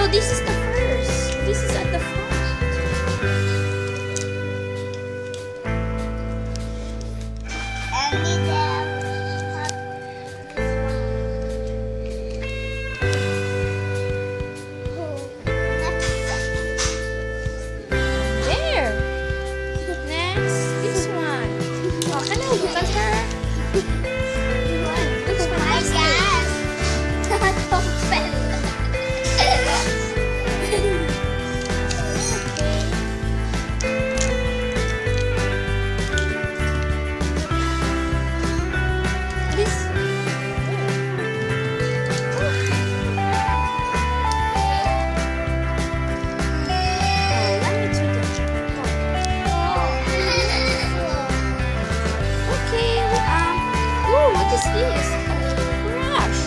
This is the first. This is at the front. And there. Next, this one. Oh, can I look at her? This one. I guess. What is this? Brush.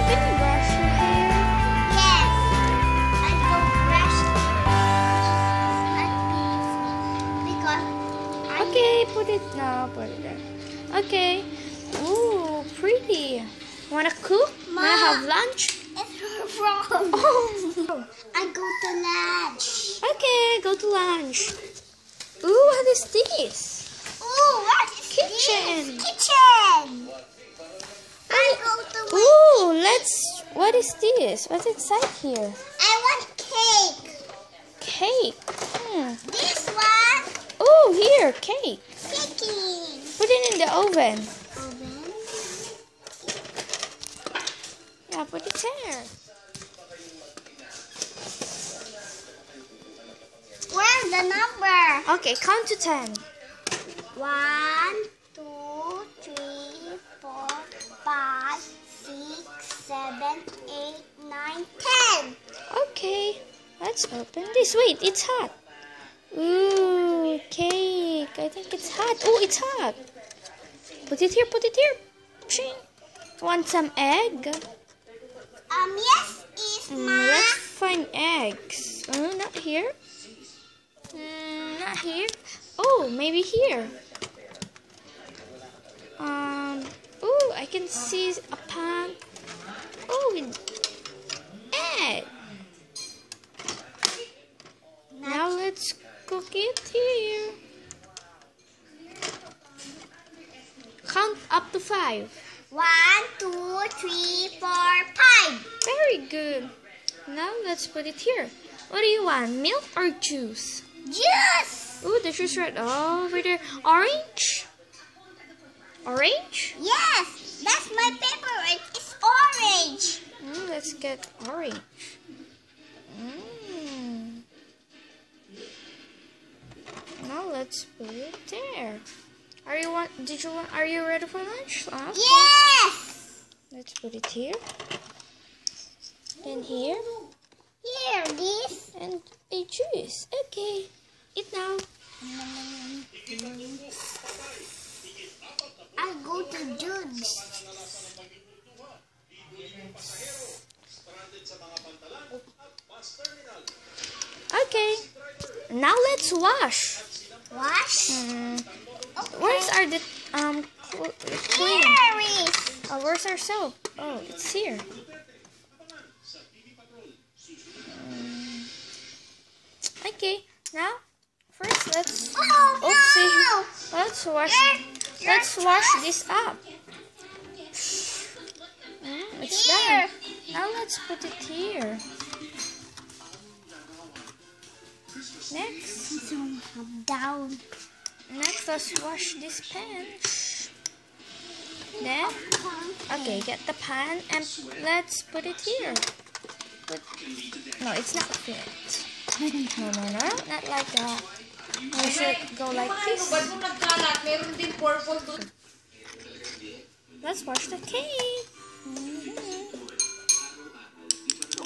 Can you brush your hair? Yes. I go brush because Okay, put it now. Put it there. Okay. Ooh, pretty. Wanna cook? Wanna have lunch? it's wrong. Oh. I go to lunch. Okay, go to lunch. Ooh, what is this? Oh, what is Kitchen. this? Kitchen. I go to Ooh, what is this? What's inside here? I want cake. Cake. This one. Oh, here, cake. Cooking. Put it in the oven. Oven. Yeah, put it there. Where's the number? Okay, count to 10. 1, 2, 3, 4, 5, 6, 7, 8, 9, 10. Okay, let's open this. Wait, it's hot. Ooh, cake. I think it's hot. Oh, it's hot. Put it here, put it here. Ching. Want some egg? Yes, it's Let's find eggs. Not here. Not here. Oh, maybe here. Oh, I can see a pan. Oh, egg. Now let's cook it here. Count up to 5. 1, 2, 3, 4, 5. Very good. Now let's put it here. What do you want? Milk or juice? Juice. Oh, the juice right over there. Orange? Orange? Yes, that's my favorite. It's orange. Let's get orange. Now let's put it there. Are you ready for lunch? Yes. Let's put it here. Then here. Here, this. And a juice. Okay. Eat now. I go to juice. Okay. Now let's wash. Wash. Okay. Where's our clean? Here is. Oh, where's our soap? Oh, it's here. Okay. Now, first let's. Oh, Oopsie. Let's wash this up. It's done. Now let's put it here. Next, Down. next, let's wash this pan. Then, okay, get the pan and let's put it here. No, it's not fit. No, not like that. We should go like this. Let's wash the cake.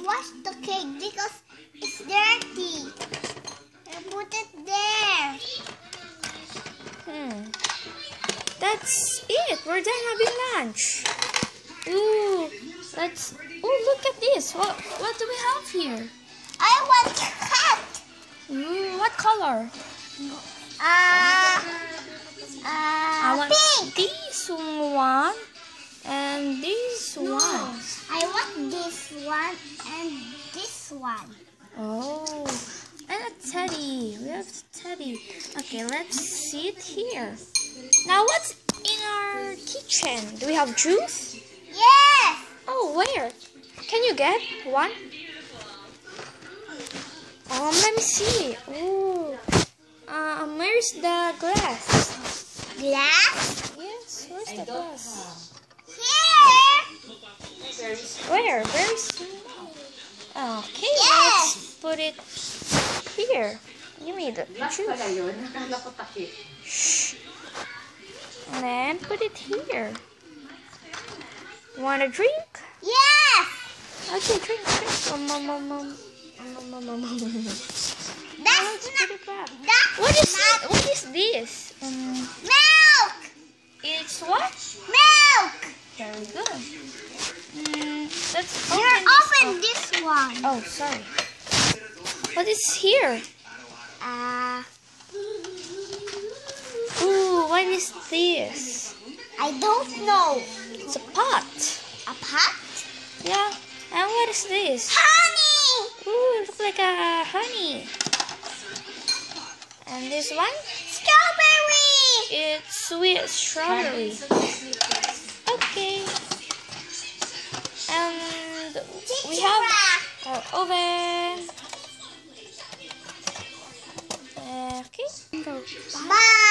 Wash the cake because it's dirty. And put it there. That's it. We're done having lunch. Ooh, look at this. What do we have here? I want cat. What color? I want Pink. this one and this one. I want this one and this one. Oh, and a teddy. We have teddy. Okay, let's sit here. Now, what's in our kitchen? Do we have juice? Yes. Oh, where? Can you get one? Let me see. Oh, where's the glass? Glass. Yes, where's the glass? Here. Where? Very small. Okay, Yes. let's put it here. Give me the juice. Shh. And then put it here. Want a drink? Yes. Okay, drink. That's Put it back. that's What not is this? milk. It's what? Milk. Very good. Let's Here, open open this one. Oh, sorry. What is here? Ooh, what is this? I don't know. It's a pot. A pot? Yeah. And what is this? Honey. Ooh, it looks like a honey. And this one? Strawberry. It's sweet strawberry. Okay. And we have our oven. Okay. Bye.